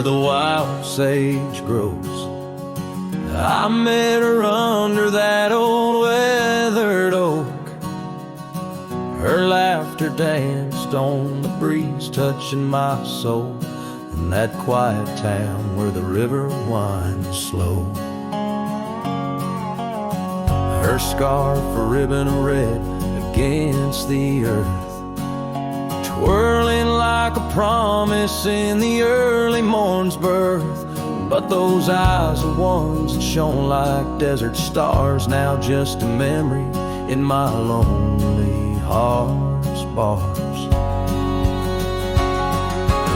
where the wild sage grows. I met her under that old weathered oak. Her laughter danced on the breeze, touching my soul in that quiet town where the river winds slow. Her scarf a ribbon of red against the earth, twirling like a promise in the early morn's birth. But those eyes are ones that shone like desert stars, now just a memory in my lonely heart's bars.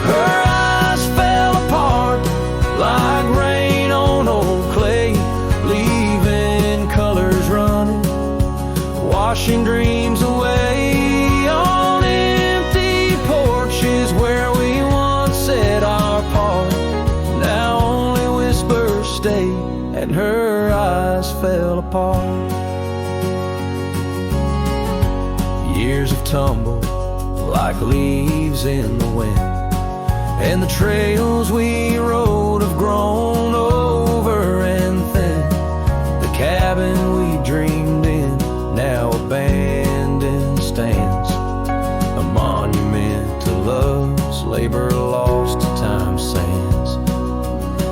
Her eyes fell apart like rain on old clay, leaving colors running, washing dreams away on empty porches where we once said our part. Now only whispers stay, and her eyes fell apart. Years have tumbled like leaves in the wind, and the trails we rode have grown over and thin. The cabin we dreamed in, now abandoned, stands a monument to love's labor lost to time's sands.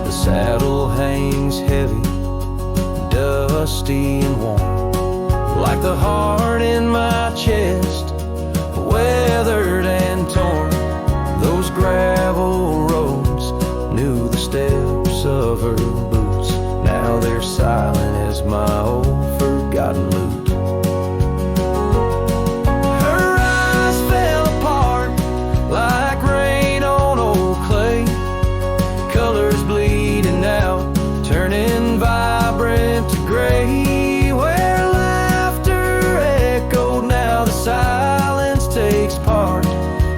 The saddle hangs heavy, dusty and warm, like the heart in my chest, weathered and torn. Those gravel roads knew the steps of her boots, now they're silent as my old forgotten lute. Her eyes fell apart like rain on old clay, colors bleeding out, turning vibrant to gray. Where laughter echoed, now the silence takes part.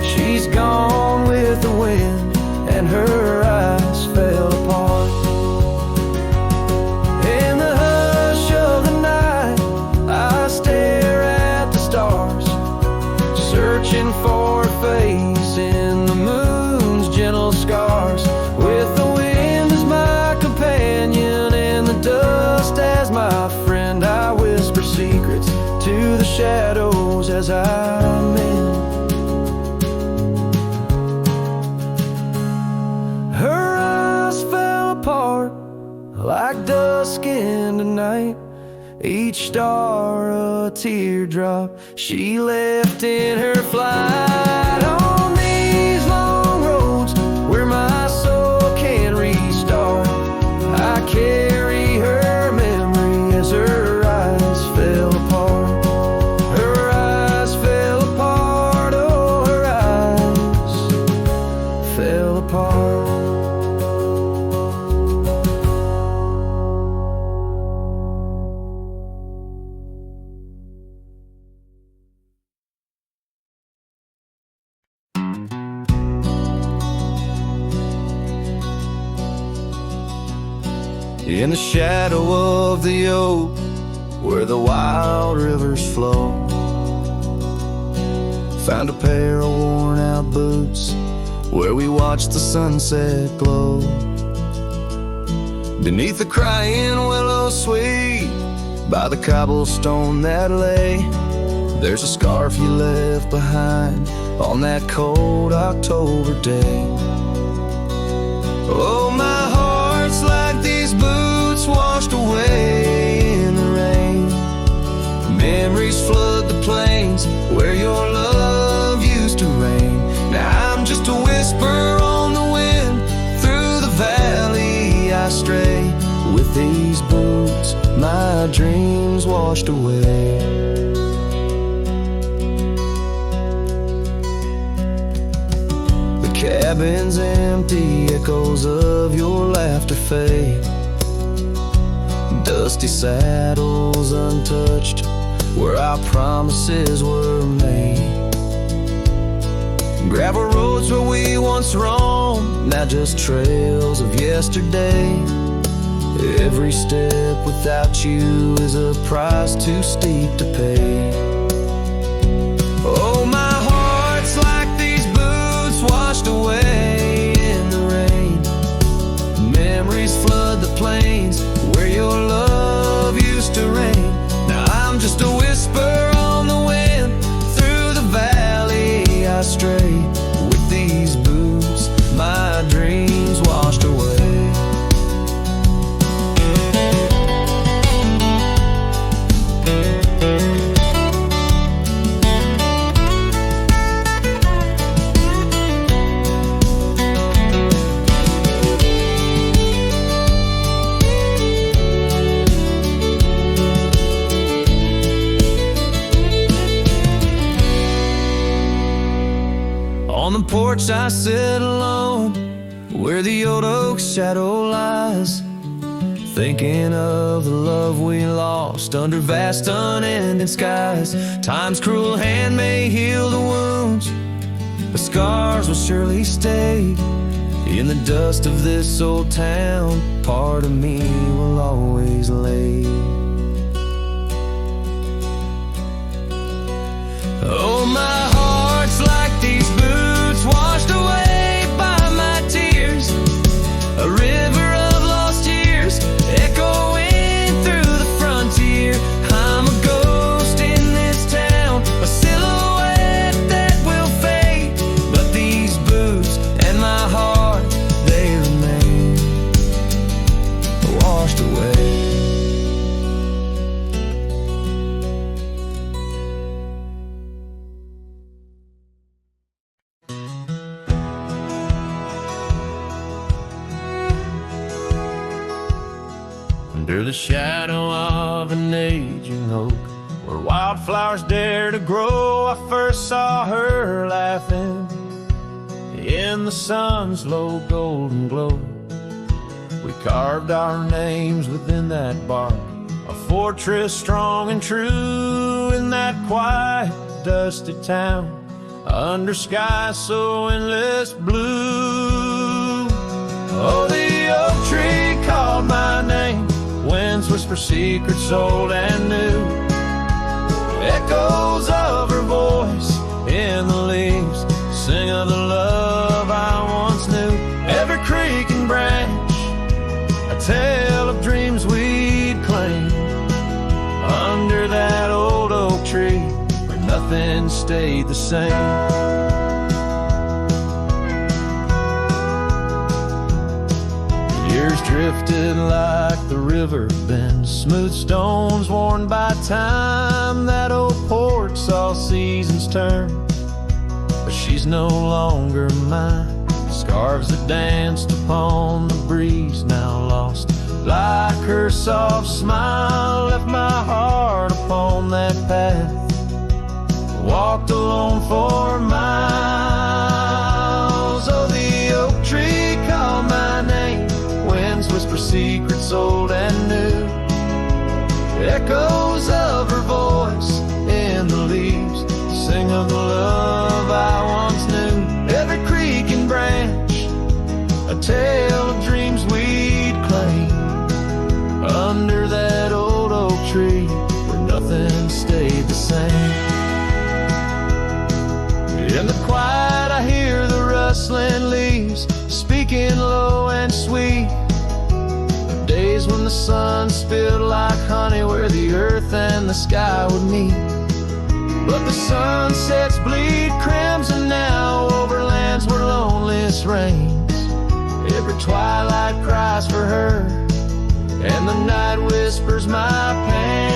She's gone with the wind, and her eyes fell apart. In the hush of the night, I stare at the stars, searching for a face in the moon's gentle scars. With the wind as my companion and the dust as my friend, I whisper secrets to the shadows as I mend. Her eyes fell apart like dusk in the night, each star a teardrop she left in her flight. On these long roads where my soul can restart, I carry her memory as her eyes fell apart. Her eyes fell apart, oh, her eyes fell apart. In the shadow of the oak, where the wild rivers flow, found a pair of worn out boots where we watched the sunset glow. Beneath the crying willow sweet, by the cobblestone that lay, there's a scarf you left behind on that cold October day. Oh, my heart's like these boots washed away in the rain. Memories flood the plains where your love used to reign. Now I'm just a whisper on the wind, through the valley I stray. With these boots my dreams washed away. The cabin's empty, echoes of your laughter fade. Dusty saddles untouched, where our promises were made. Gravel roads where we once roamed, now just trails of yesterday. Every step without you is a price too steep to pay. Oh, my heart's like these boots washed away in the rain. I'm just a whisper on the wind. Through the valley I stray. With these boots my dreams washed away. On the porch I sit alone, where the old oak shadow lies, thinking of the love we lost under vast unending skies. Time's cruel hand may heal the wounds, but scars will surely stay. In the dust of this old town, part of me will always lay. Oh, my heart's like these boots washed away by my tears, a river of lost years echoing through the frontier. I'm a ghost in this town, a silhouette that will fade, but these boots and my heart, they remain washed away. Under the shadow of an aging oak, where wildflowers dare to grow, I first saw her laughing in the sun's low golden glow. We carved our names within that bark, a fortress strong and true in that quiet, dusty town, under skies so endless blue. Oh, the oak tree called my name, winds whisper secrets old and new, echoes of her voice in the leaves sing of the love I once knew. Every creek and branch, a tale of dreams we'd claim, under that old oak tree where nothing stayed the same. Years drifted like the river bends, smooth stones worn by time. That old porch saw seasons turn, but she's no longer mine. Scarves that danced upon the breeze now lost, like her soft smile left my heart upon that path. Walked alone for miles. Oh, the oak tree called my name, winds whisper secrets old and new, echoes of her voice in the leaves sing of the love I once knew. Every creek and branch, a tale of dreams we'd claim, under that old oak tree where nothing stayed the same. In the quiet I hear the rustling leaves speaking low and sweet, days when the sun spilled like honey where the earth and the sky would meet. But the sunsets bleed crimson now over lands where loneliness reigns. Every twilight cries for her, and the night whispers my pain.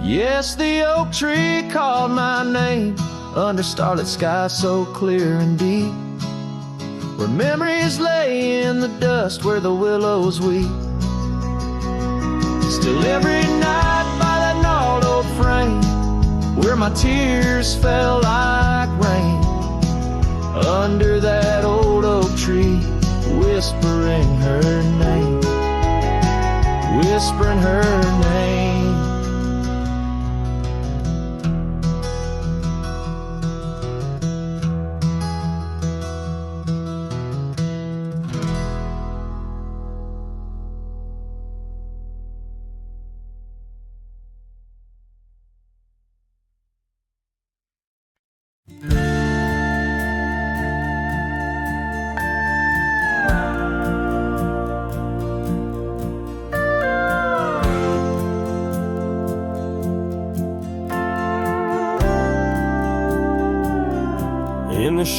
Yes, the oak tree called my name, under starlit skies so clear and deep, where memories lay in the dust where the willows weep. Still every night by that gnarled old frame, where my tears fell like rain, under that old oak tree, whispering her name, whispering her name.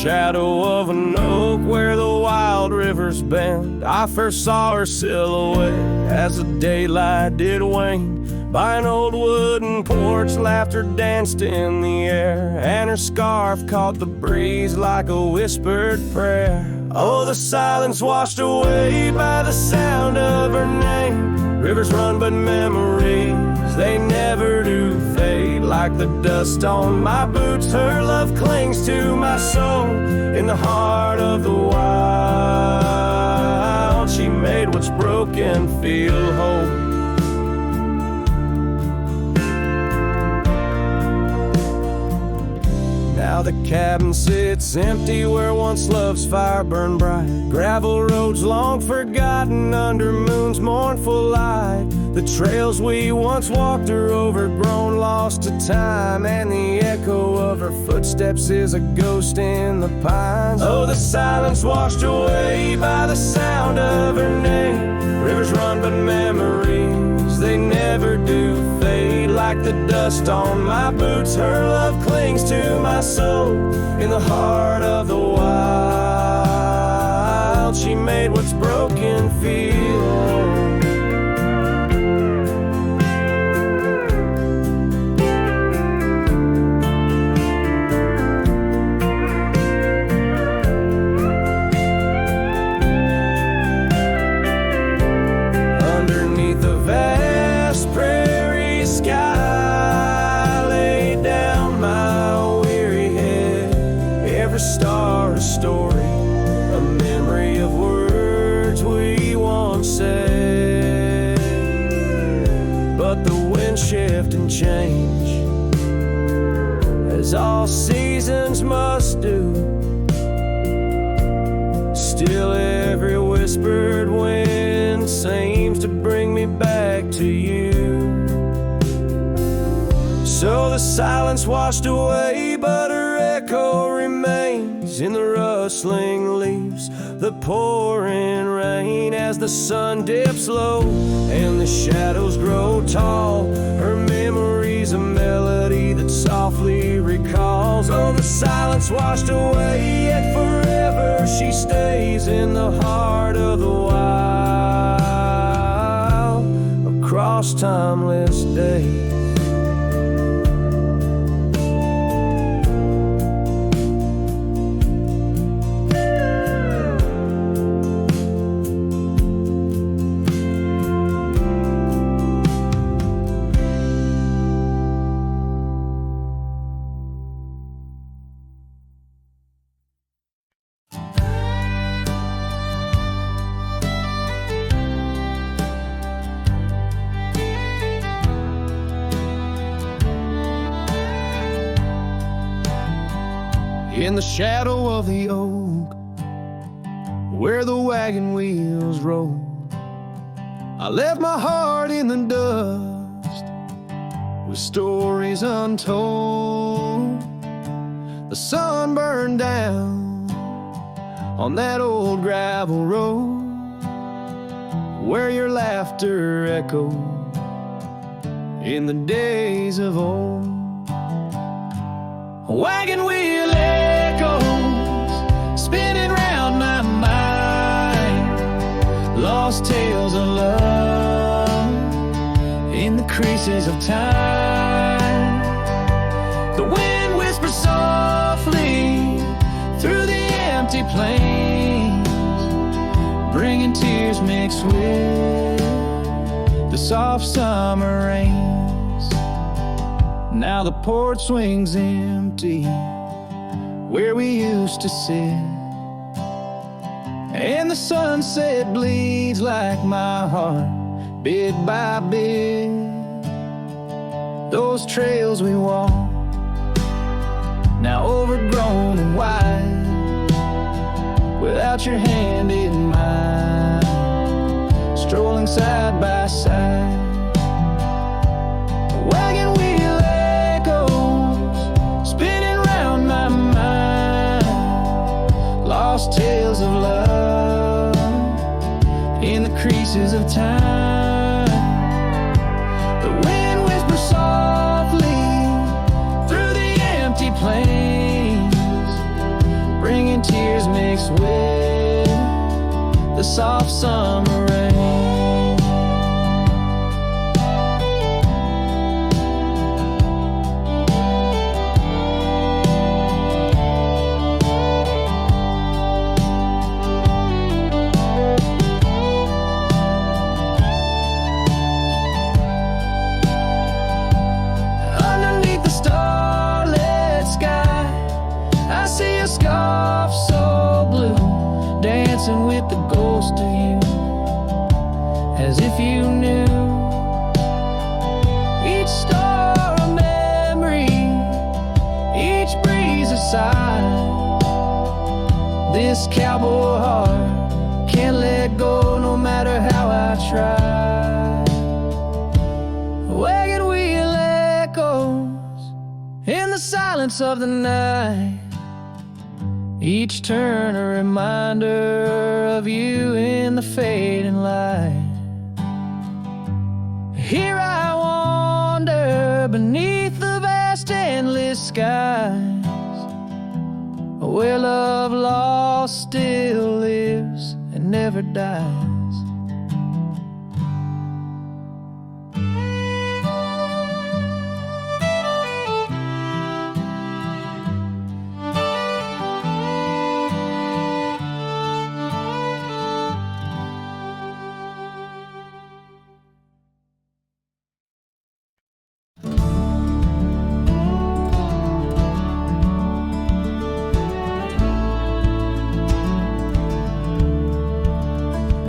shadow of an oak where the wild rivers bend, I first saw her silhouette as the daylight did wane. By an old wooden porch, laughter danced in the air, and her scarf caught the breeze like a whispered prayer. Oh, the silence washed away by the sound of her name. Rivers run, but memories, they never do fade. Like the dust on my boots, her love clings to my soul. In the heart of the wild, she made what's broken feel whole. Now the cabin sits empty where once love's fire burned bright. Gravel roads long forgotten under moon's mournful light. The trails we once walked are overgrown, lost to time, and the echo of her footsteps is a ghost in the pines. Oh, the silence washed away by the sound of her name. Rivers run, but memories, they never do fade. Like the dust on my boots, her love clings to my soul. In the heart of the wild, she made what's broken feel whole. Underneath the vast prairie sky, lay down my weary head. Every star a story, a memory of words we once said. But the wind shift and change, as all seasons must do. Still every whispered wind seems to bring me back to you. So the silence washed away, but her echo remains in the rustling leaves, the pouring rain. As the sun dips low and the shadows grow tall, her memory's a melody that softly recalls. Oh, the silence washed away, yet forever she stays in the heart of the wild, across timeless days. In the shadow of the oak, where the wagon wheels roll, I left my heart in the dust with stories untold. The sun burned down on that old gravel road where your laughter echoed in the days of old. A wagon wheel echoes spinning round my mind, lost tales of love in the creases of time. The wind whispers softly through the empty plains, bringing tears mixed with the soft summer rains. Now the porch swings empty where we used to sit, and the sunset bleeds like my heart, bit by bit. Those trails we walk, now overgrown and wide, without your hand in mine, strolling side by side. A wagon wheel echoes spinning round my mind, lost tales of love in the creases of time. The wind whispers softly through the empty plains, bring mixed with the soft summer rain. Underneath the starlit sky, I see a scarf so blue, dancing with the ghost of you, as if you knew. Each star a memory, each breeze a sigh. This cowboy heart can't let go no matter how I try. Wagon wheel echoes in the silence of the night, each turn a reminder of you in the fading light. Here I wander beneath the vast endless skies, where love lost still lives and never dies.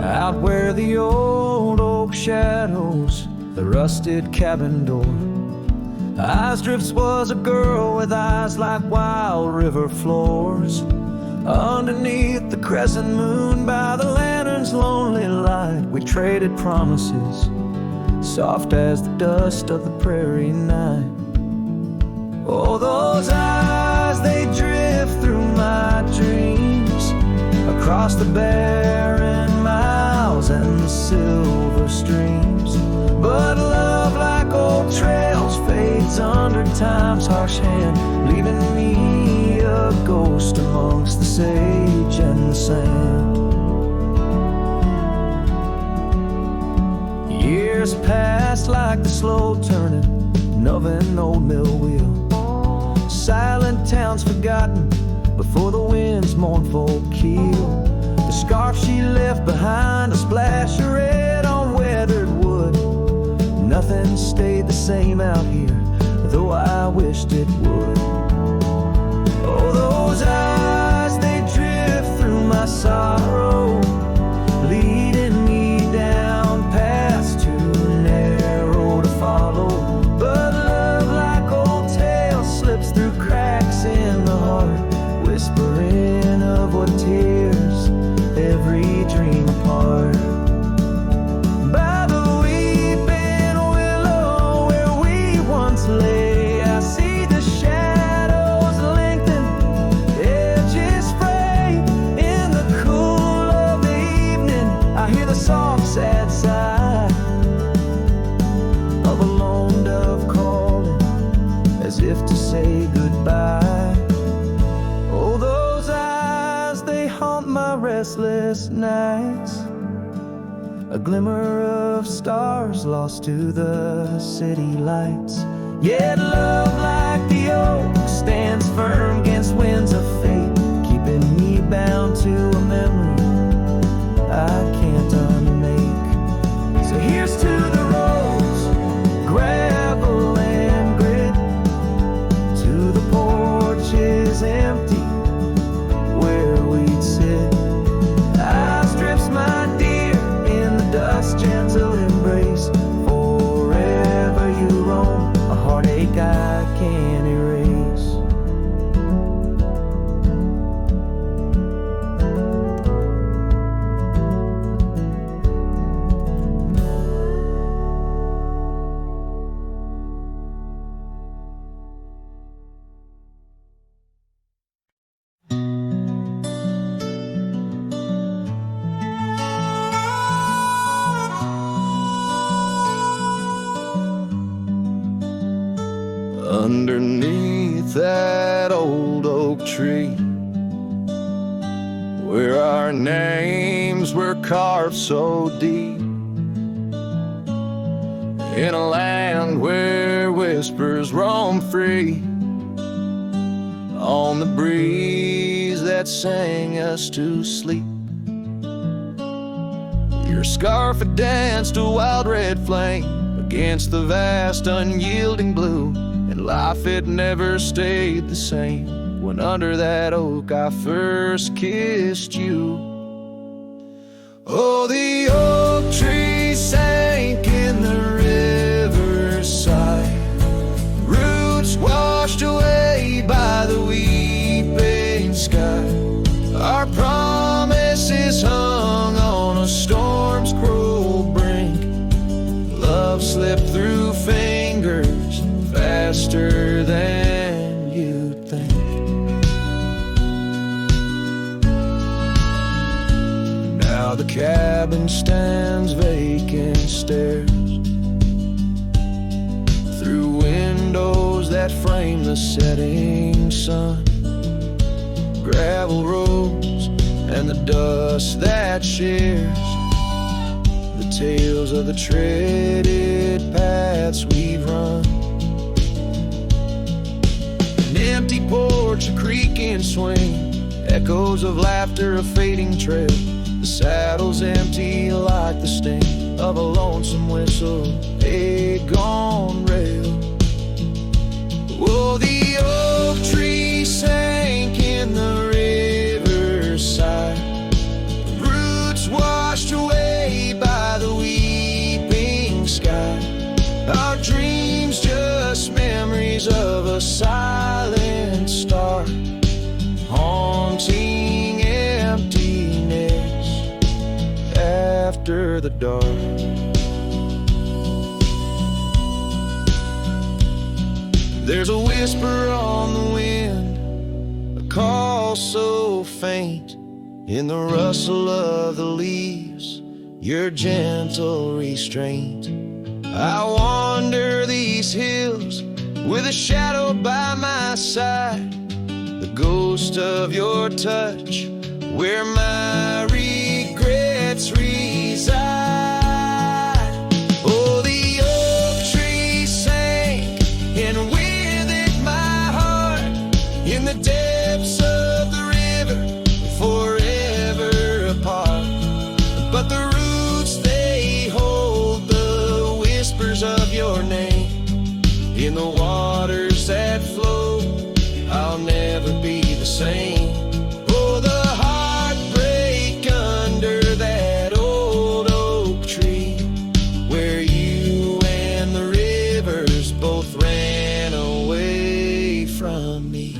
Out where the old oak shadows the rusted cabin door, Eyes Drifts was a girl with eyes like wild river floors. Underneath the crescent moon by the lantern's lonely light, we traded promises, soft as the dust of the prairie night. Oh, those eyes, they drift through my dreams, across the barren miles and the silver streams. But love, like old trails, fades under time's harsh hand, leaving me a ghost amongst the sage and the sand. Years passed like the slow turning of an old mill wheel, silent towns forgotten before the wind's mournful keel. The scarf she left behind, a splash of red on weathered wood. Nothing stayed the same out here, though I wished it would. Oh, those eyes, they drift through my sorrow, leading me down paths too narrow to follow. But love, like old tales, slips through cracks in the heart, whispering of what tears every dream apart. By the weeping willow where we once lay, I see the shadows lengthen, edges fray. In the cool of the evening, I hear the soft sad sigh of a lone dove calling, as if to say goodbye. Oh, those eyes, they haunt my restless nights, a glimmer of stars lost to the city lights. Yet love, like the oak, stands firm against winds of fate, keeping me bound to a memory I can't unmake. So here's to the roads, gravel and grit, to the porches empty where we'd sit. Eyes Drifts, my dear, in the dust, gentle embrace. Forever you roam, a heartache I can't erase. Underneath that old oak tree, our names were carved so deep in a land where whispers roam free on the breeze that sang us to sleep. Your scarf had danced a wild red flame against the vast unyielding blue, and life had never stayed the same when under that oak I first kissed you. Oh, the oak tree sank in the riverside, roots washed away by the weeping sky. Our promises hung on a storm's cruel brink. Love slipped through fingers faster than you'd think. Now the cabin stands vacant, stares through windows that frame the setting sun. Gravel roads and the dust that shares the tales of the treaded paths we've run. An empty porch, a creaking swing, echoes of laughter, a fading trail. The saddle's empty like the sting of a lonesome whistle, a gone rail. Oh, the oak tree sank in the riverside, roots washed away by the weeping sky. Our dreams just memories of a silent star, haunting emptiness after the dark. There's a whisper on the wind, a call so faint in the rustle of the leaves, your gentle restraint. I wander these hills with a shadow by my side, the ghost of your touch where my regrets reside. Oh, the oak tree sank, and with it my heart, in the depths of the river, forever apart. But the roots, they hold the whispers of your name in the waters that flow. I'll never be the same. Oh, the heartbreak under that old oak tree, where you and the rivers both ran away from me.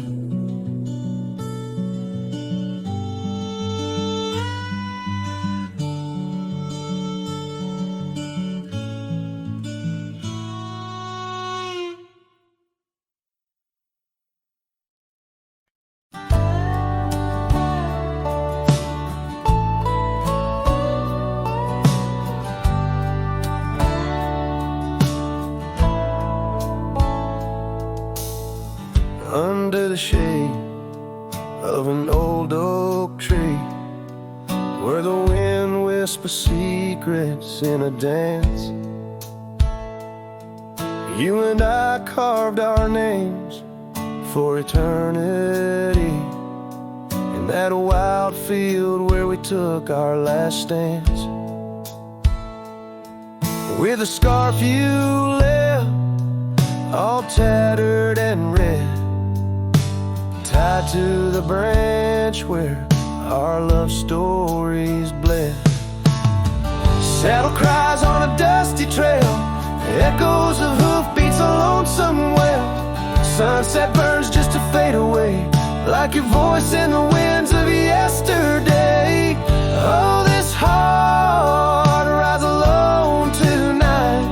Under the shade of an old oak tree, where the wind whispers secrets in a dance, you and I carved our names for eternity in that wild field where we took our last stance. With a scarf you left, all tattered and red, tied to the branch where our love stories bled. Saddle cries on a dusty trail, echoes of hoofbeats, a lonesome wail. Sunset burns just to fade away, like your voice in the winds of yesterday. Oh, this heart rides alone tonight,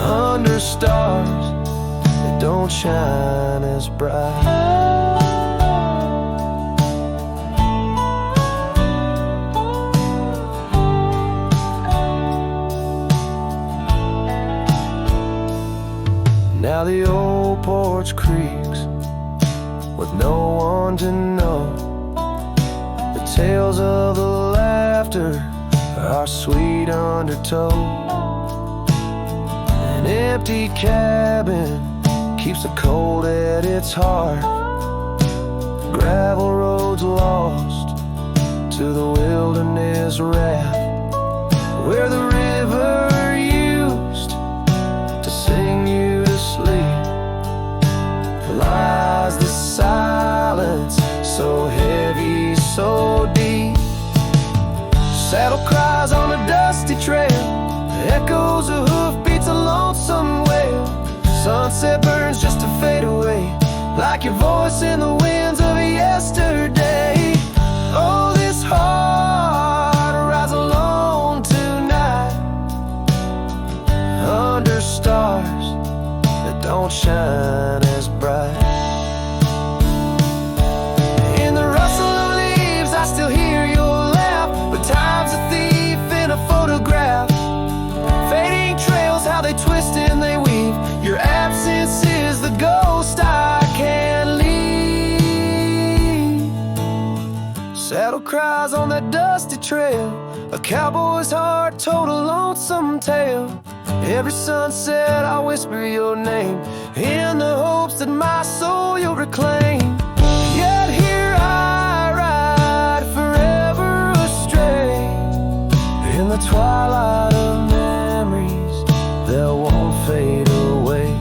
under stars that don't shine as bright. Now the old porch creaks with no one to know. The tales of the laughter are sweet undertow. An empty cabin keeps the cold at its heart. Gravel roads lost to the wilderness raft, where the river used to sing you to sleep. Lies the silence, so heavy, so deep. Saddle cries on a dusty trail, echoes of hoofbeats, a lonesome wail. Sunset burns just to fade away, like your voice in the winds of yesterday. Oh, this heart rides alone tonight, under stars that don't shine as bright. In the rustle of leaves I still hear your laugh, but time's a thief in a photograph. Fading trails, how they twist and they weave. Your absence is the ghost I can't leave. Saddle cries on that dusty trail, a cowboy's heart told a lonesome tale. Every sunset I whisper your name, in the hopes that my soul you'll reclaim. Yet here I ride forever astray, in the twilight of memories that won't fade away.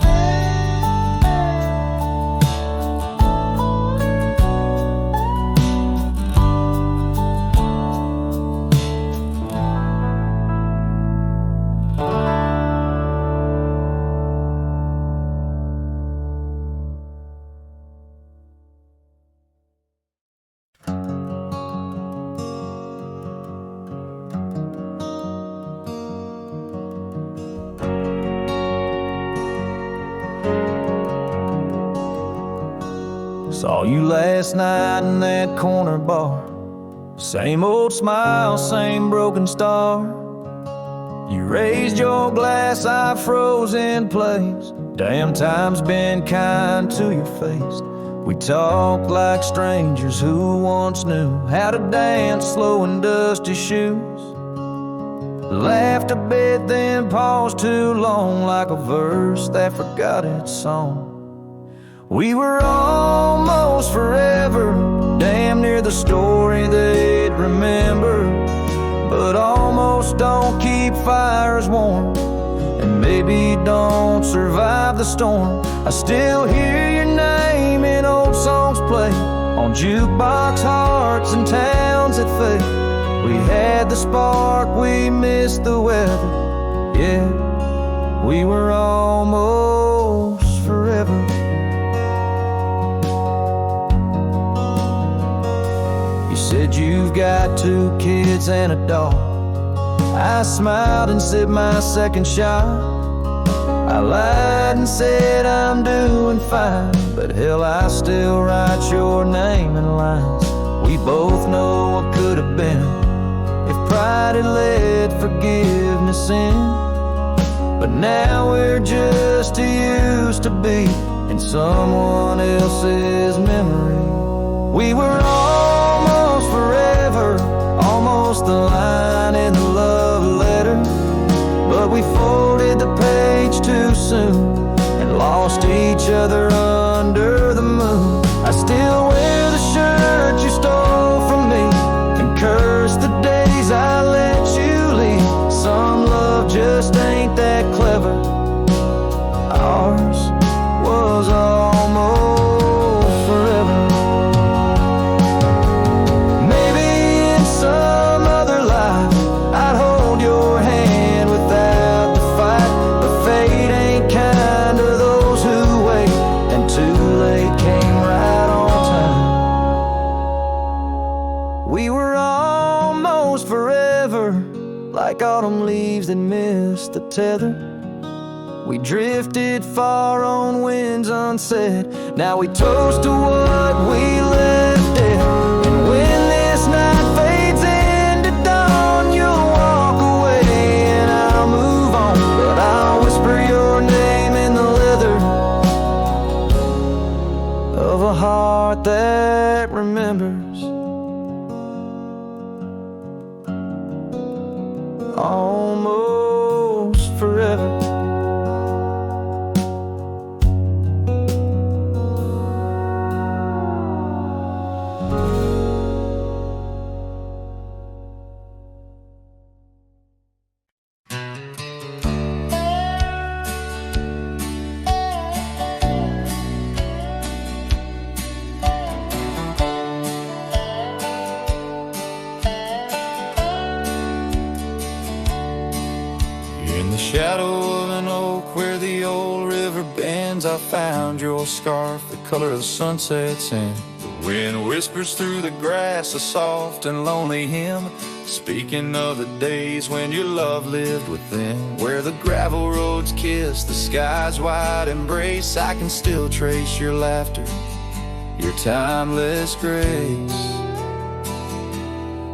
Saw you last night in that corner bar. Same old smile, same broken star. You raised your glass, I froze in place. Damn, time's been kind to your face. We talked like strangers who once knew how to dance slow in dusty shoes. Laughed a bit, then paused too long, like a verse that forgot its song. We were almost forever, damn near the story they'd remember. But almost don't keep fires warm, and maybe don't survive the storm. I still hear your name in old songs play on jukebox hearts and towns that fade. We had the spark, we missed the weather. Yeah, we were almost forever. You said you've got 2 kids and a dog. I smiled and sipped my second shot. I lied and said I'm doing fine, but hell, I still write your name in lines. We both know what could have been if pride had let forgiveness in. But now we're just too used to be in someone else's memory. We were almost forever, almost the line in the love letter. But we folded the page too soon and lost each other under the moon. I still wear the shirt you stole from me and curse the days I let you leave. Some love just ain't that clever. Ours was almost forever. Maybe in some other life I'd hold your hand without the fight, but fate ain't kind to those who wait, and too late came right on time. We were almost forever, like autumn leaves that missed the tether. We drifted far on winds unsaid. Now we toast to what we left dead. And when this night fades into dawn, you'll walk away and I'll move on. But I'll whisper your name in the leather of a heart that remembers. In the shadow of an oak where the old river bends, I found your scarf, the color of the sunsets, and the wind whispers through the grass, a soft and lonely hymn, speaking of the days when your love lived within. Where the gravel roads kiss the sky's wide embrace, I can still trace your laughter, your timeless grace.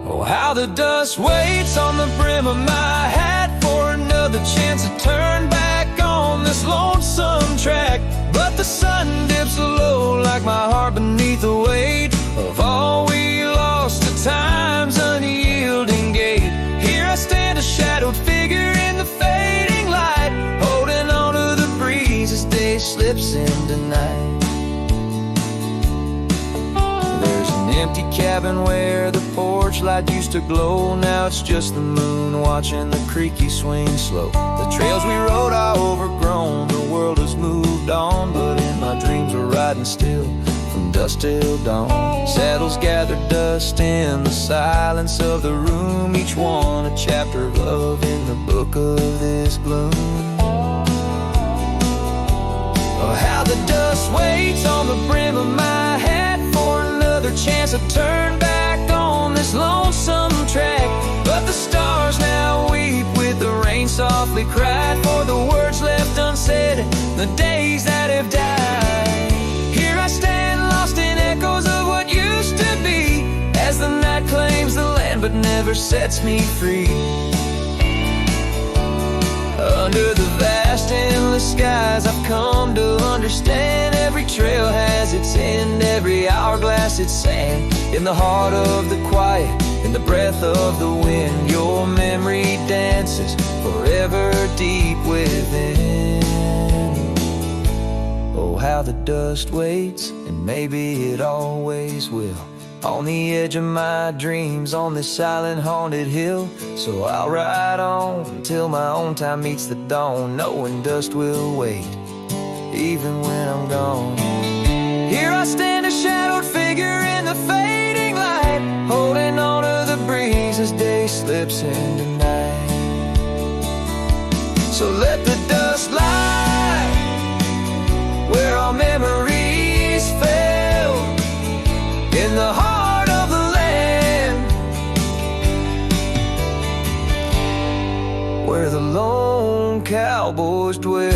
Oh, how the dust waits on the brim of my hat for another chance to turn back on this lonesome track. But the sun dips low like my heart beneath the weight of all we lost to time's unyielding gate. Here I stand, a shadowed figure in the fading light, holding on to the breeze as day slips into night. There's an empty cabin where the porch light used to glow. Now it's just the moon watching the creaky swing slow. The trails we rode are overgrown, the world has moved on, but in my dreams we're riding still from dusk till dawn. Saddles gather dust in the silence of the room, each one a chapter of love in the book of this gloom. Oh, how the dust waits on the brim of my hat for another chance to turn back on this lonesome track. But the stars now weep with the rain softly cried for the words left unsaid, the days that have died. Here I stand lost in echoes of what used to be, as the night claims the land but never sets me free. Under the vast endless skies I've come to understand, every trail has its end, every hourglass its sand. In the heart of the quiet, in the breath of the wind, your memory dances forever deep within. Oh, how the dust waits, and maybe it always will, on the edge of my dreams, on this silent haunted hill. So I'll ride on until my own time meets the dawn, knowing dust will wait, even when I'm gone. Here I stand, a shadowed figure in the fading light, holding on to the breeze as day slips into night. So let the dust lie where our memories fell, in the heart of the land, where the lone cowboys dwell.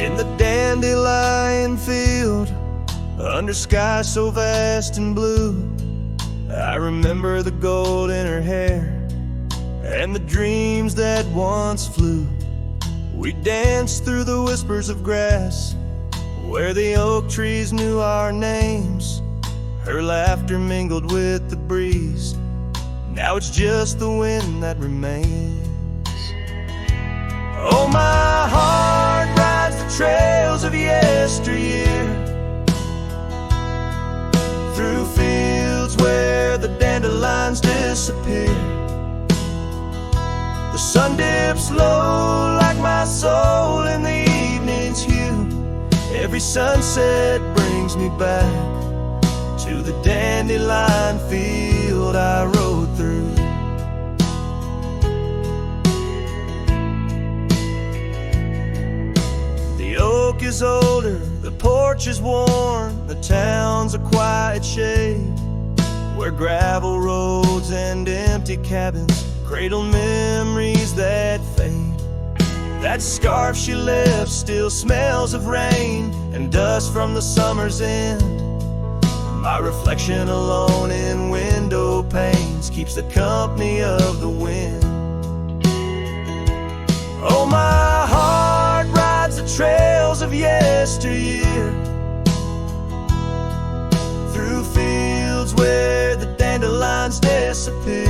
In the dandelion field, under sky so vast and blue, I remember the gold in her hair and the dreams that once flew. We danced through the whispers of grass where the oak trees knew our names. Her laughter mingled with the breeze, now it's just the wind that remains. Oh, my heart rides the trails of yesteryear, through fields where the dandelions disappear. The sun dips low like my soul in the evening's hue. Every sunset brings me back to the dandelion field I rode through. The oak is older, the porch is worn, the town's a quiet shade, where gravel roads and empty cabins cradle memories that fade. That scarf she left still smells of rain and dust from the summer's end. My reflection alone in window panes keeps the company of the wind. Oh, my heart rides the trails of yesteryear, through fields where the dandelions disappear.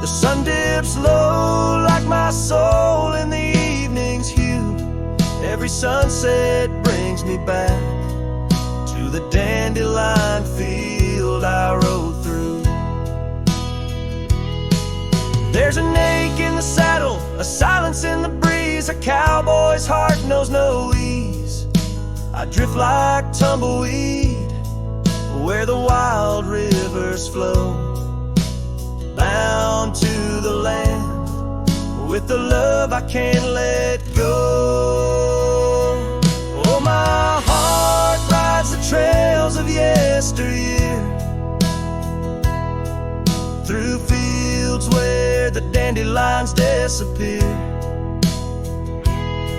The sun dips low my soul in the evening's hue. Every sunset brings me back to the dandelion field I rode through. There's an ache in the saddle, a silence in the breeze. A cowboy's heart knows no ease. I drift like tumbleweed where the wild rivers flow, bound to the land with the love I can't let go. Oh, my heart rides the trails of yesteryear, through fields where the dandelions disappear.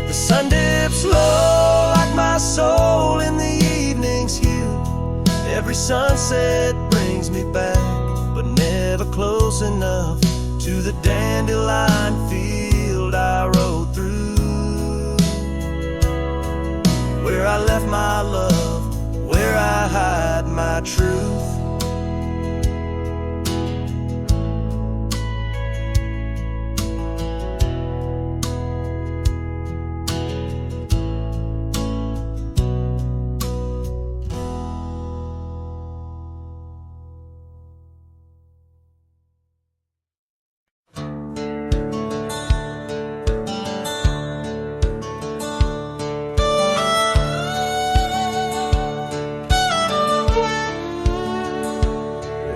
The sun dips low like my soul in the evening's hue. Every sunset brings me back, but never close enough to the dandelion field I rode through, where I left my love, where I hide my truth.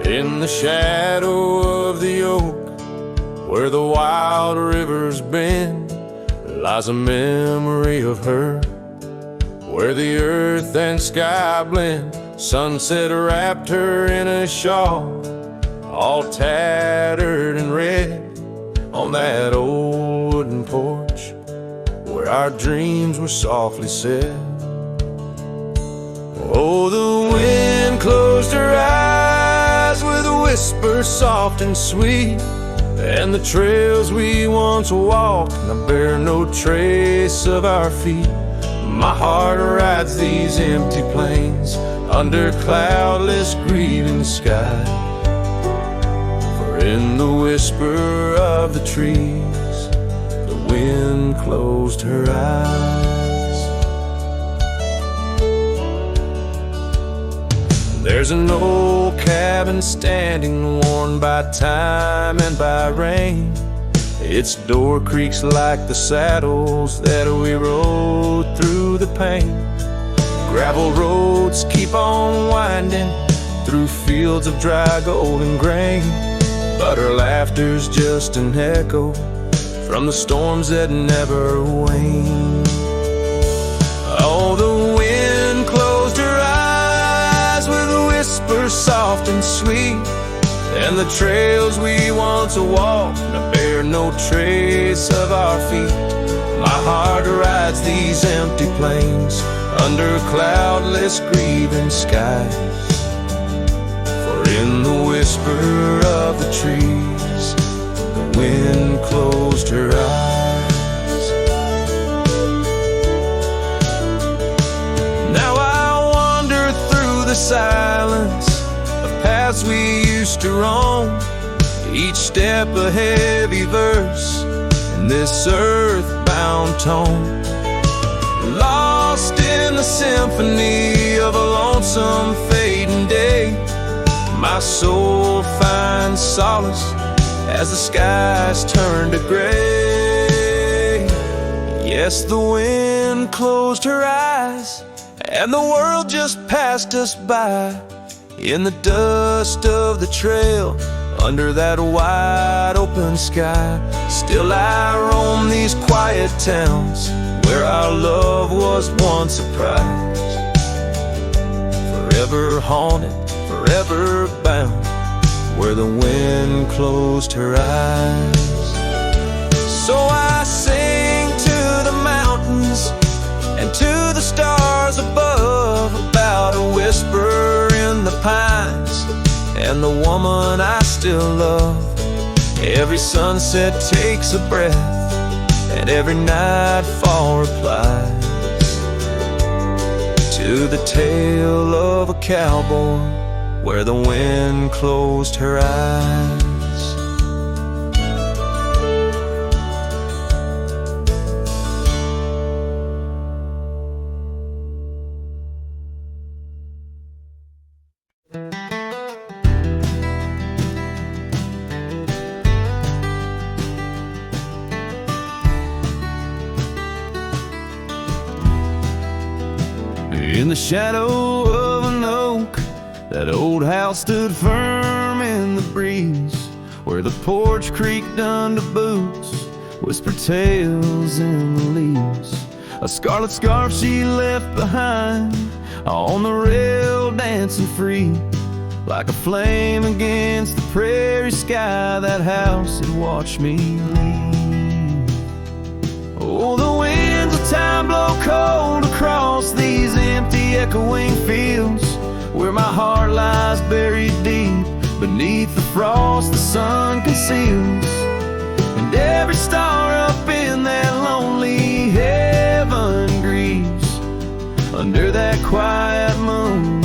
In the shadow of the oak, where the wild rivers bend, lies a memory of her, where the earth and sky blend. Sunset wrapped her in a shawl, all tattered and red, on that old wooden porch where our dreams were softly said. Oh, the wind closed her eyes with a whisper soft and sweet, and the trails we once walked now bear no trace of our feet. My heart rides these empty plains under cloudless grieving sky, for in the whisper of the trees the wind closed her eyes. There's an old cabin standing, worn by time and by rain. Its door creaks like the saddles that we rode through the pain. Gravel roads keep on winding through fields of dry golden grain, but her laughter's just an echo from the storms that never wane. Oh, the wind closed her eyes with a whisper soft and sweet, and the trails we once walked now bear no trace of our feet. My heart rides these empty plains under cloudless grieving skies, for in the whisper of the trees the wind closed her eyes. Now I wander through the silence of paths we used to roam, each step a heavy verse in this earthbound tone, lost in the symphony of a lonesome fading day. My soul finds solace as the skies turn to gray. Yes, the wind closed her eyes, and the world just passed us by in the dust of the trail under that wide open sky. Still I roam these quiet towns where our love was once a prize, forever haunted, forever bound, where the wind closed her eyes. So I sing to the mountains and to the stars above about a whisper in the pines and the woman I still love. Every sunset takes a breath, and every nightfall replies to the tale of a cowboy where the wind closed her eyes. In the shadow of an oak, that old house stood firm in the breeze, where the porch creaked under boots, whispered tales in the leaves. A scarlet scarf she left behind, on the rail dancing free, like a flame against the prairie sky. That house had watched me leave. Oh, the winds of time blow cold across these empty echoing fields, where my heart lies buried deep beneath the frost the sun conceals. And every star up in that lonely heaven grieves under that quiet moon.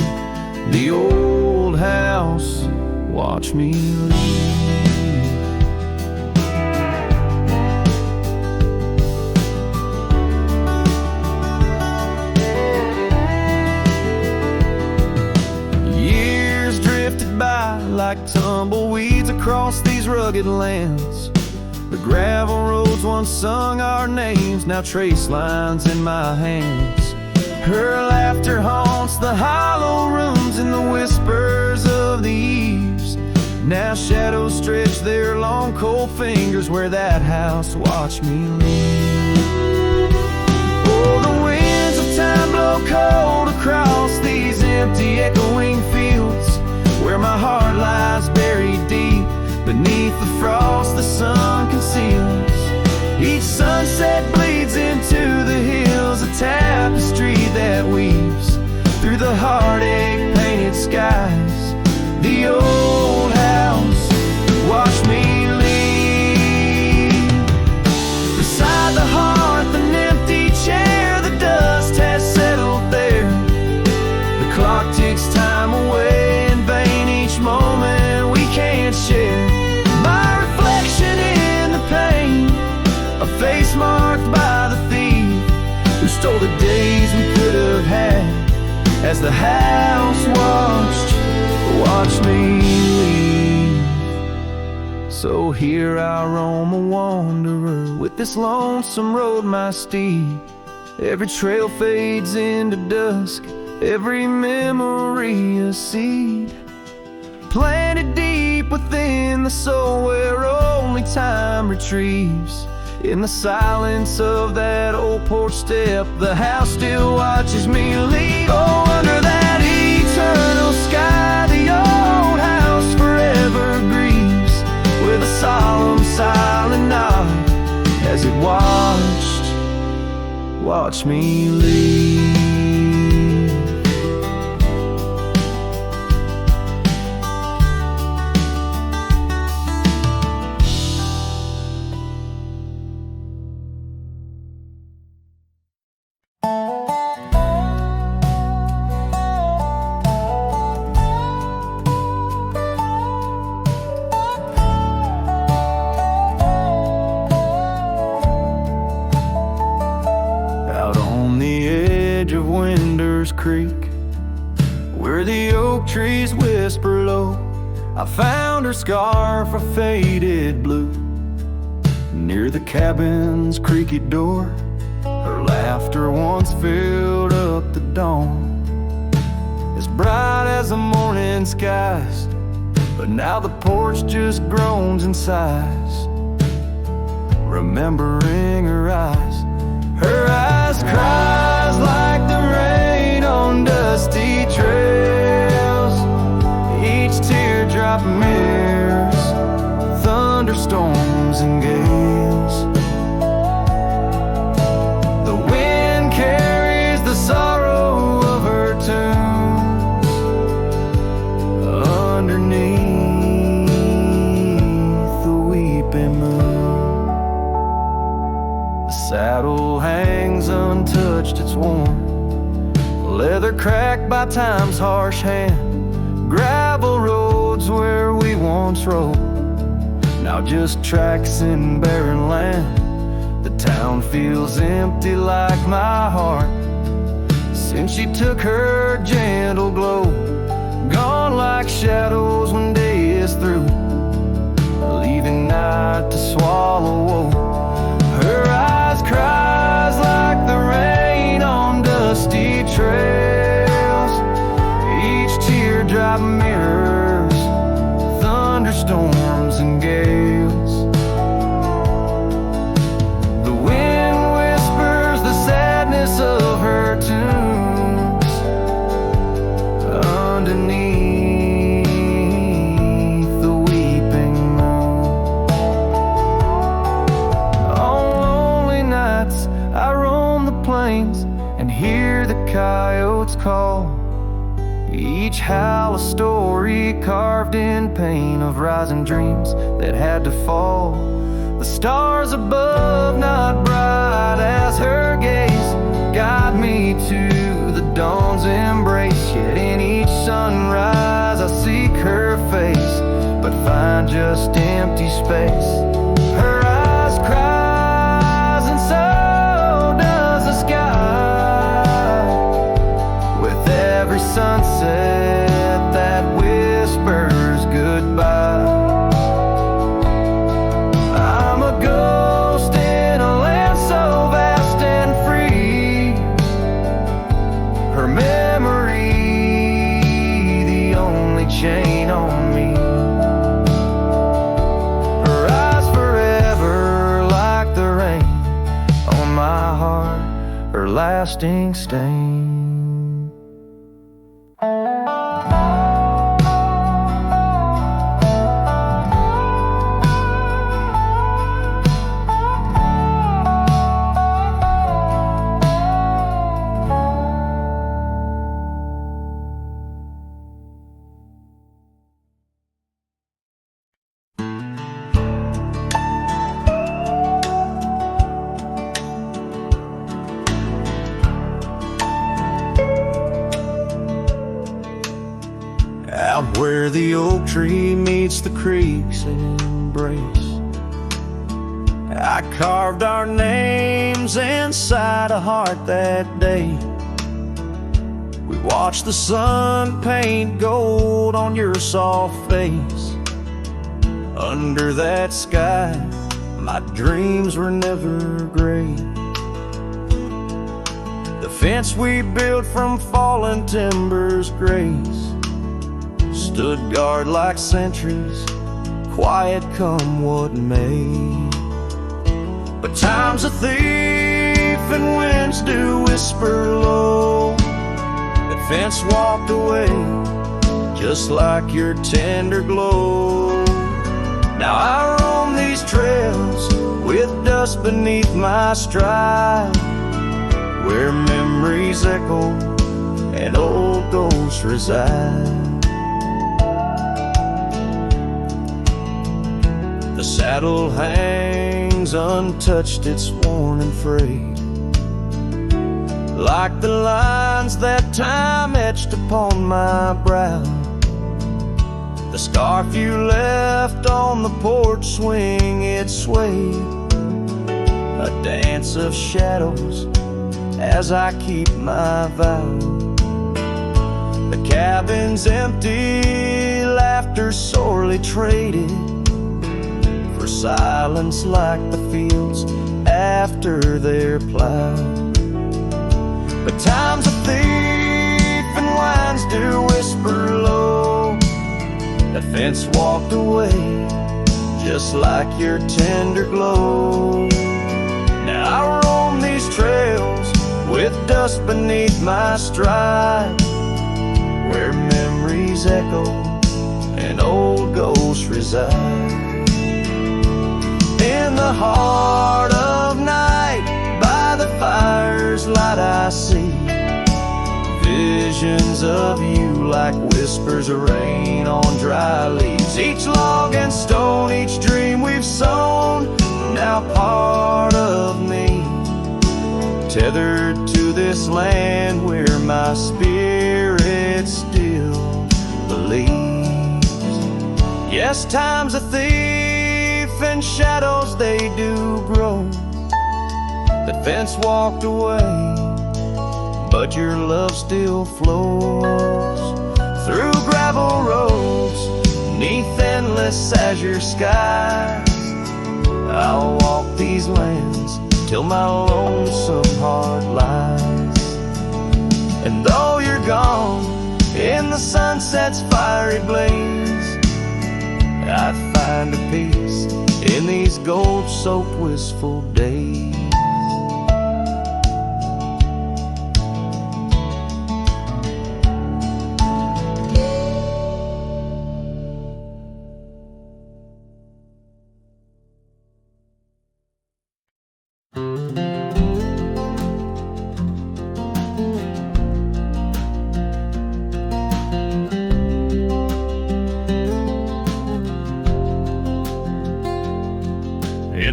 The old house watched me leave. Years drifted by like tumbleweeds across these rugged lands. The gravel roads once sung our names, now trace lines in my hands. Her laughter haunts the hollow rooms and the whispers of the eaves. Now shadows stretch their long cold fingers where that house watched me leave. Oh, the winds of time blow cold across these empty echoing fields, where my heart lies buried deep beneath the frost the sun conceals. Each sunset bleeds into the hills, a tapestry that weaves through the heartache painted skies. The old house watched me leave. Beside the hearth, an empty chair, the dust has settled there. The clock ticks time away in vain, each moment we can't share. My reflection in the pain, a face marked by the thief who stole the days we could have had, as the house watched me leave. So here I roam a wanderer, with this lonesome road my steed. Every trail fades into dusk, every memory a seed, planted deep within the soul where only time retrieves. In the silence of that old porch step, the house still watches me leave. Oh, under that eternal sky, the old house forever grieves, with a solemn silent nod as it watched me leave. Creek, where the oak trees whisper low, I found her scarf a faded blue. Near the cabin's creaky door, her laughter once filled up the dawn, as bright as the morning skies. But now the porch just groans and sighs, remembering her eyes. Her eyes cries like the rain on dusty trails. Each teardrop mirrors thunderstorms and gales. The wind carries the sorrow of her tunes underneath the weeping moon. The saddle hangs untouched, it's warm, leather cracked by time's harsh hand. Gravel roads where we once rode, now just tracks in barren land. The town feels empty like my heart since she took her gentle glow. Gone like shadows when day is through, leaving night to swallow woe. Her eyes cries like the rain on dusty trails. heart's call. Each howl a story carved in pain of rising dreams that had to fall. The stars above, not bright as her gaze, guide me to the dawn's embrace. Yet in each sunrise I seek her face, but find just empty space. Her eyes cries and so does the sky, with every sunset that whispers goodbye. I'm a ghost in a land so vast and free, her memory the only chain on me. Her eyes forever like the rain on my heart, her lasting stain. Out where the oak tree meets the creek's embrace, I carved our names inside a heart that day. We watched the sun paint gold on your soft face. Under that sky, my dreams were never gray. The fence we built from fallen timbers grace stood guard like sentries, quiet come what may. But time's a thief and winds do whisper low. That fence walked away, just like your tender glow. Now I roam these trails with dust beneath my stride, where memories echo and old ghosts reside. The saddle hangs untouched, it's worn and frayed, like the lines that time etched upon my brow. The scarf you left on the porch swing, it swayed, a dance of shadows as I keep my vow. The cabin's empty, laughter sorely traded for silence like the fields after they're plowed. But time's a thief and winds do whisper low. The fence walked away, just like your tender glow. Now I roam these trails with dust beneath my stride, where memories echo and old ghosts reside. In the heart of night, by the fire's light I see visions of you like whispers of rain on dry leaves. Each log and stone, each dream we've sown, now part of me, tethered to this land where my spirit still believes. Yes, time's a thief and shadows they do grow. That fence walked away, but your love still flows through gravel roads, neath endless azure skies. I'll walk these lands till my lonesome heart lies. And though you're gone in the sunset's fiery blaze, I find a peace in these gold-soaked wistful days.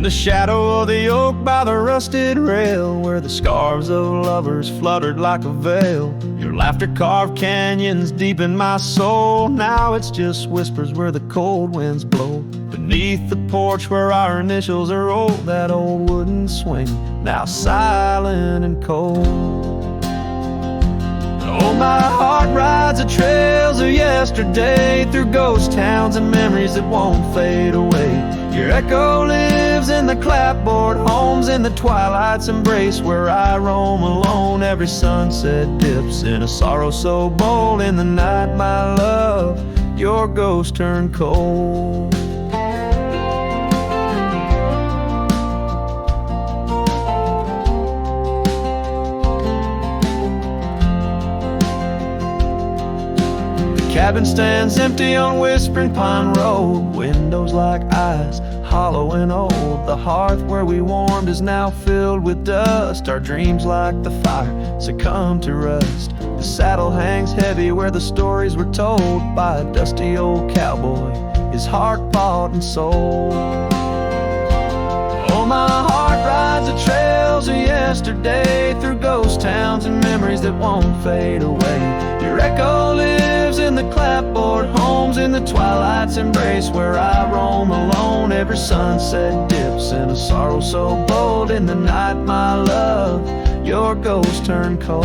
the shadow of the oak by the rusted rail, where the scarves of lovers fluttered like a veil. Your laughter carved canyons deep in my soul. Now it's just whispers where the cold winds blow. Beneath the porch where our initials are old, that old wooden swing, now silent and cold. Oh, my heart rides the trails of yesterday, through ghost towns and memories that won't fade away. Your echo lives in the clapboard homes, in the twilight's embrace where I roam alone. Every sunset dips in a sorrow so bold. In the night, my love, your ghost turned cold. Cabin stands empty on Whispering Pine Road. Windows like eyes, hollow and old. The hearth where we warmed is now filled with dust. Our dreams like the fire succumb to rust. The saddle hangs heavy where the stories were told by a dusty old cowboy, his heart bought and sold. Oh, my heart rides the trails of yesterday, through ghost towns and memories that won't fade away. Your echo lives in the clapboard homes, in the twilight's embrace where I roam alone. Every sunset dips in a sorrow so bold. In the night, my love, your ghost turned cold.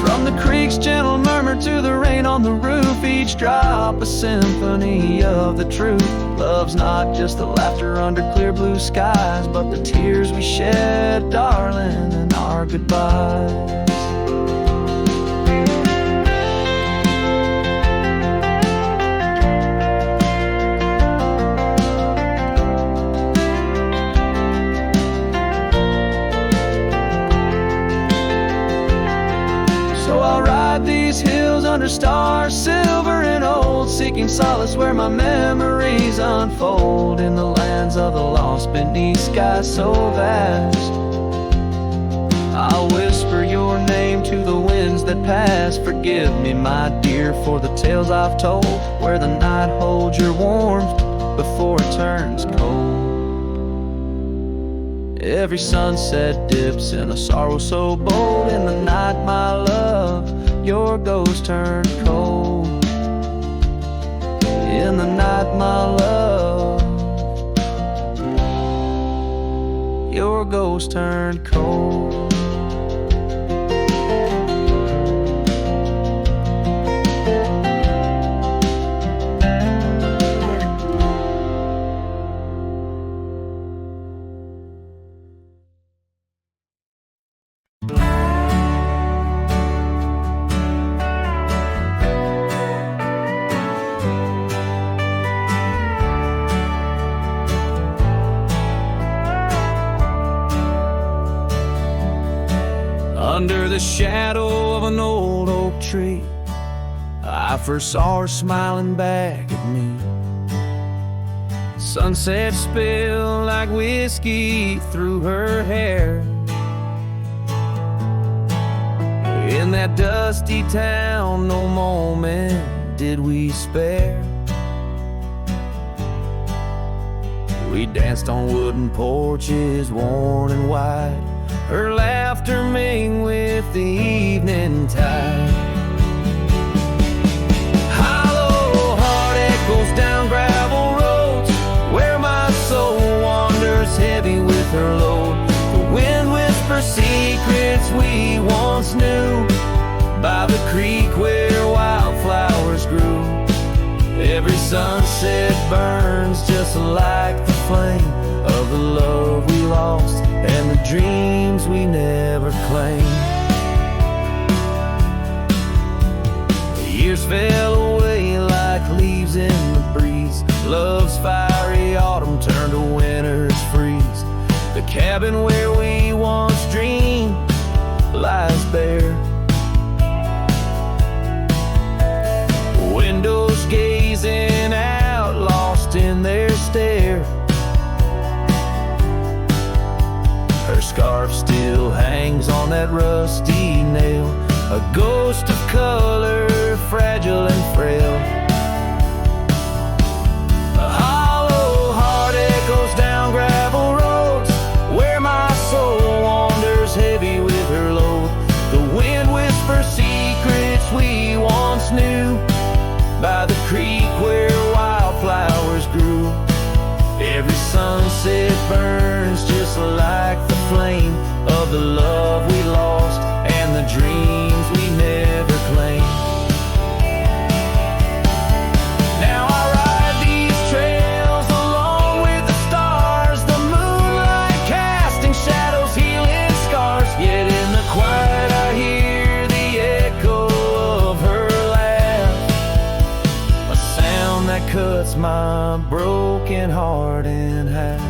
From the creek's gentle murmur to the rain on the roof, each drop a symphony of the truth. Love's not just the laughter under clear blue skies, but the tears we shed, darling, and our goodbyes. These hills under stars, silver and old, seeking solace where my memories unfold. In the lands of the lost, beneath skies so vast, I'll whisper your name to the winds that pass. Forgive me, my dear, for the tales I've told, where the night holds your warmth before it turns cold. Every sunset dips in a sorrow so bold. In the night, my love, your ghost turned cold. In the night, my love, your ghost turned cold. Under the shadow of an old oak tree, I first saw her smiling back at me. Sunset spilled like whiskey through her hair. In that dusty town, no moment did we spare. We danced on wooden porches, worn and wide, her laughter mingling with the evening tide. Hollow heart echoes down gravel roads, where my soul wanders heavy with her load. The wind whispers secrets we once knew, by the creek where wildflowers grew. Every sunset burns just like the flame of the love we lost and the dreams we never claimed. The years fell away like leaves in the breeze. Love's fiery autumn turned to winter's freeze. The cabin where we once dreamed lies bare. Windows gazing out, lost in their stare. Her scarf still hangs on that rusty nail, a ghost of color, fragile and frail. A hollow heart creek where wildflowers grew. Every sunset burns just like the flame of the love we lost and the dreams we never claimed. Now I ride these trails along with the stars, the moonlight casting shadows, healing scars. Yet in the quiet I hear the echo of her laugh, a sound that cuts my broken heart in half.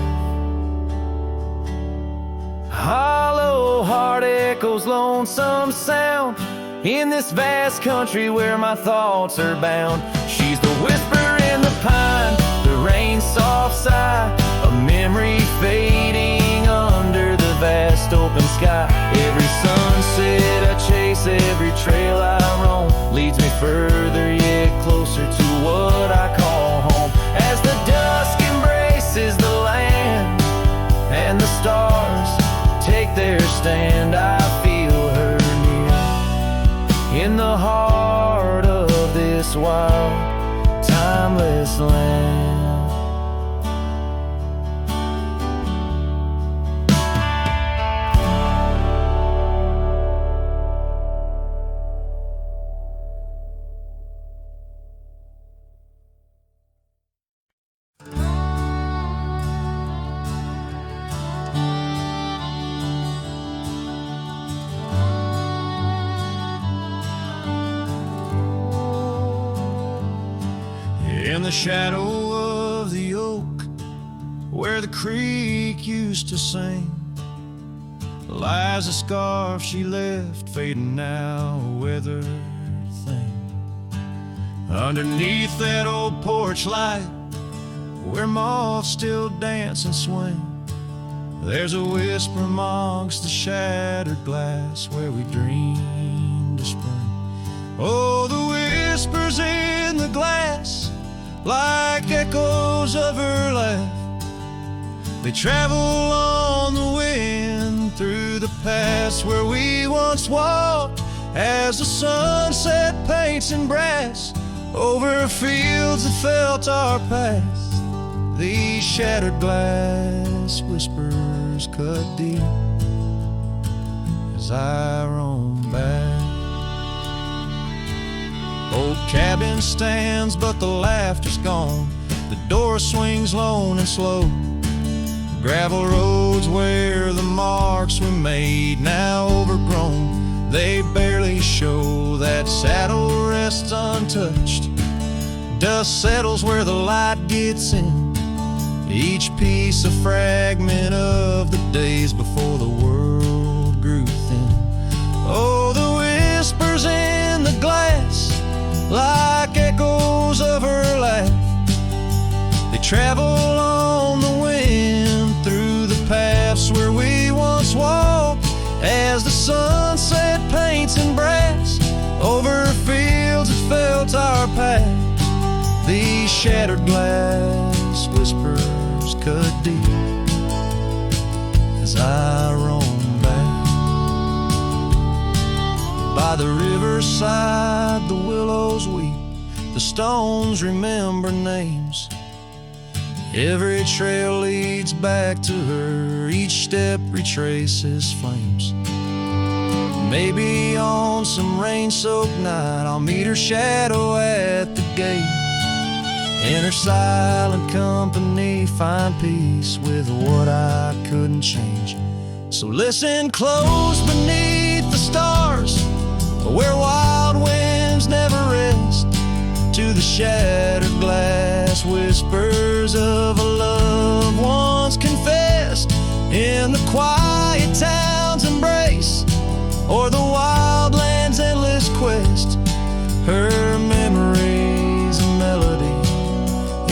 Hollow heart echoes lonesome sound in this vast country where my thoughts are bound. She's the whisper in the pine, the rain's soft sigh, a memory fading under the vast open sky. Every sunset I chase, every trail I roam, leads me further yet closer to what I call home. As the dusk embraces the land and the stars take their stand, I feel her near in the heart of this wild, timeless land. In the shadow of the oak, where the creek used to sing, lies a scarf she left, fading now, a weathered thing. Underneath that old porch light, where moths still dance and swing, there's a whisper amongst the shattered glass where we dreamed of spring. Oh, the whispers in the glass, like echoes of her laugh, they travel on the wind through the past where we once walked, as the sunset paints in brass over fields that felt our past. These shattered glass whispers cut deep as I roam back. Old cabin stands, but the laughter's gone. The door swings lone and slow. Gravel roads where the marks we made, now overgrown, they barely show. That saddle rests untouched. Dust settles where the light gets in. Each piece a fragment of the days before the world grew thin. Oh, the whispers in the glass, like echoes of her laugh, they travel on the wind through the paths where we once walked, as the sunset paints in brass over fields that felt our past. These shattered glass whispers cut deep as I roam back. By the riverside the willows weep, the stones remember names. Every trail leads back to her, each step retraces flames. Maybe on some rain-soaked night I'll meet her shadow at the gate. In her silent company find peace with what I couldn't change. So listen close beneath the stars, where wild winds never rest, to the shattered glass whispers of a love once confessed. In the quiet town's embrace, or the wild land's endless quest, her memories a melody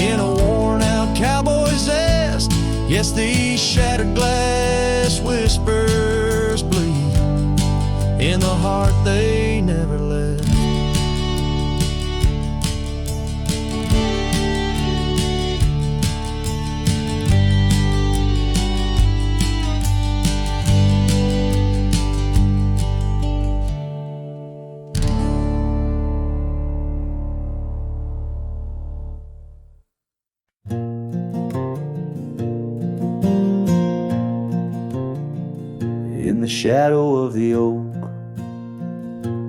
in a worn-out cowboy zest. Yes, these shattered glass whispers bleed in the heart they never left. the shadow of the oak,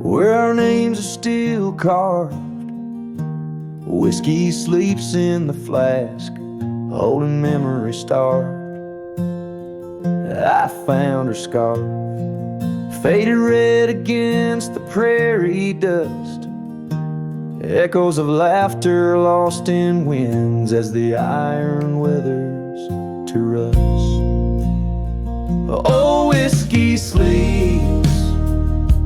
where our names are still carved. Whiskey sleeps in the flask, holding memory starved. I found her scarf, faded red against the prairie dust. Echoes of laughter lost in winds as the iron weathers to rust. Oh, whiskey sleeps,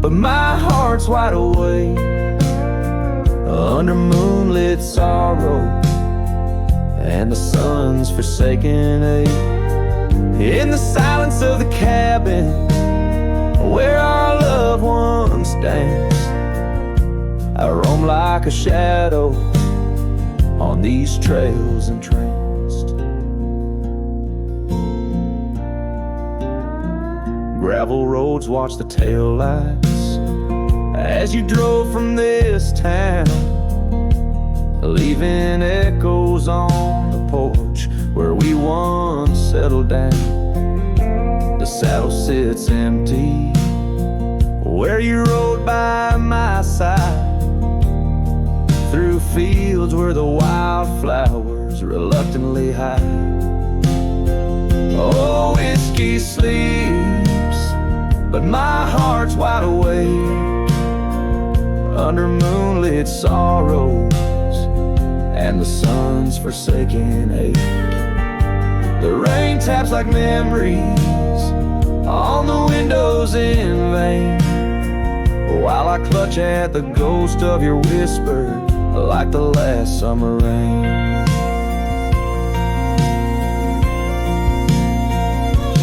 but my heart's wide awake under moonlit sorrow and the sun's forsaken ache. In the silence of the cabin where our loved ones dance, I roam like a shadow on these trails entranced. Gravel roads watch the taillights as you drove from this town, leaving echoes on the porch where we once settled down. The saddle sits empty where you rode by my side, through fields where the wildflowers reluctantly hide. Oh, whiskey sleeps, but my heart's wide awake under moonlit sorrows and the sun's forsaken ache. The rain taps like memories on the windows in vain, while I clutch at the ghost of your whisper like the last summer rain.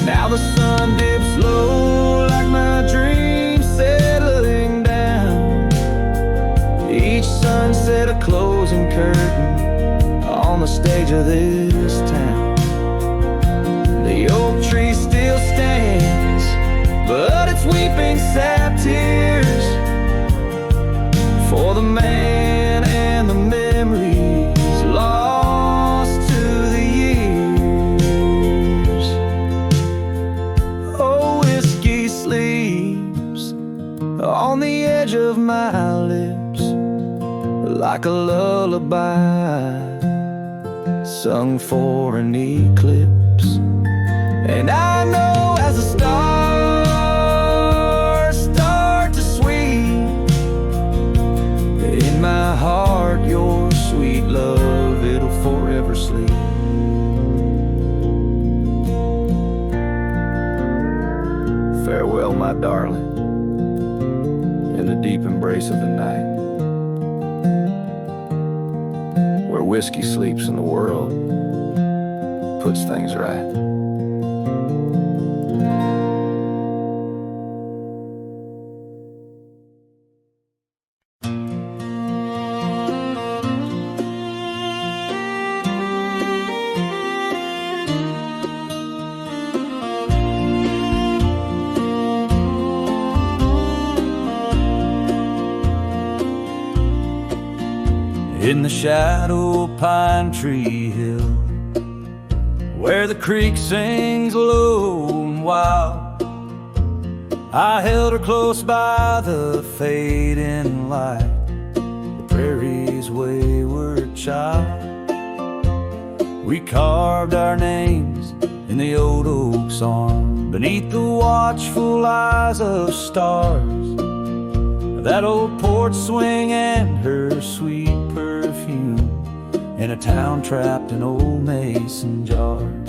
Now the sun dips low like my dreams settling down. Each sunset a closing curtain on the stage of this town. The oak tree still stands, but it's weeping sap tears for the man and the memories lost to the years. Oh, whiskey sleeps on the edge of my lips like a lullaby sung for an eclipse. And I know as the stars start to sweep in my heart, your sweet love, it'll forever sleep. Farewell, my darling, in the deep embrace of the night, where whiskey sleeps and the world puts things right. In the shadow of Pine Tree Hill, where the creek sings low and wild, I held her close by the fading light, the prairie's wayward child. We carved our names in the old oak's arm, beneath the watchful eyes of stars, that old porch swing and her sweet perfume in a town trapped in old mason jars.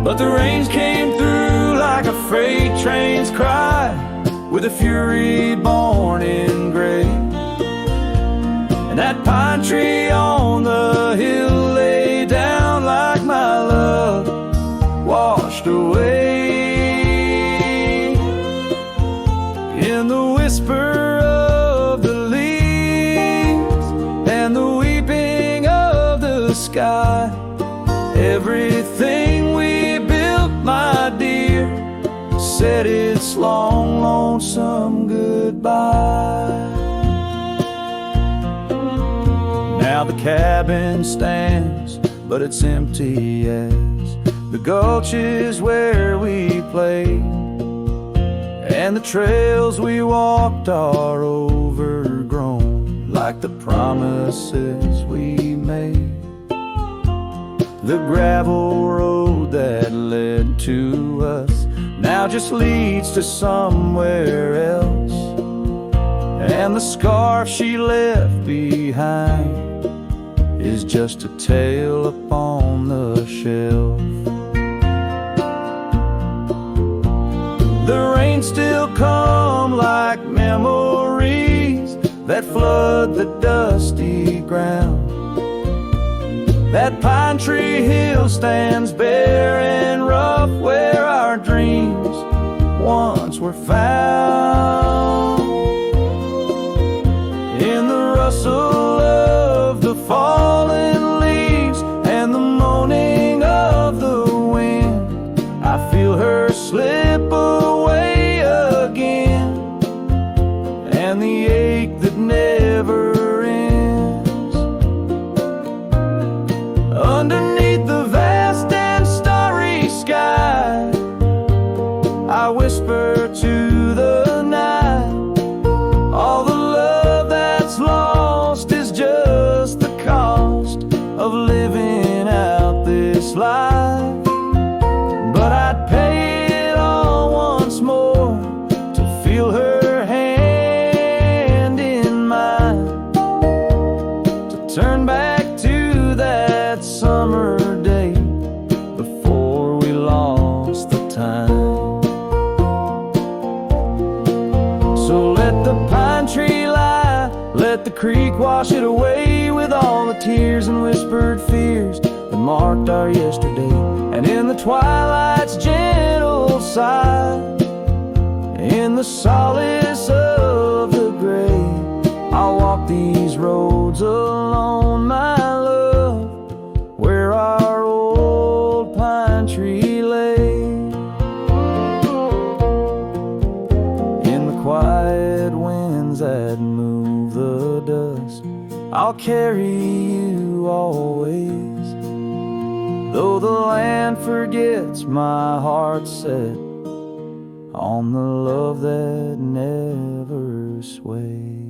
But the rains came through like a freight train's cry, with a fury born in gray, and that pine tree on the hill lay down like my love washed away. In the whisper of the leaves and the weeping of the sky, everything we built, my dear, said its long, lonesome goodbye. Now the cabin stands, but it's empty as The gulches where we played, and the trails we walked are overgrown, like the promises we made. The gravel road that led to us now just leads to somewhere else, and the scarf she left behind is just a tale upon the shelf. The rain still come like memories that flood the dusty ground. That pine tree hill stands bare and rough where our dreams once were found. In the rustle of the fallen leaves and the moaning of the wind, I feel her slip away again, and the ache that never ends. Underneath the vast and starry sky, I whisper to the night, all the love that's lost is just the cost of living out this life. But I'd pay it all once more to feel her hand in mine, to turn back to that summer day before we lost the time. So let the pine tree lie, let the creek wash it away with all the tears and whispered fears that marked our yesterday. And in the twilight's gentle sigh, in the solace of the gray, I'll walk these roads alone, my love, where our old pine tree lay. In the quiet winds that move the dust, I'll carry you always. Though the land forgets, my heart set on the love that never sways.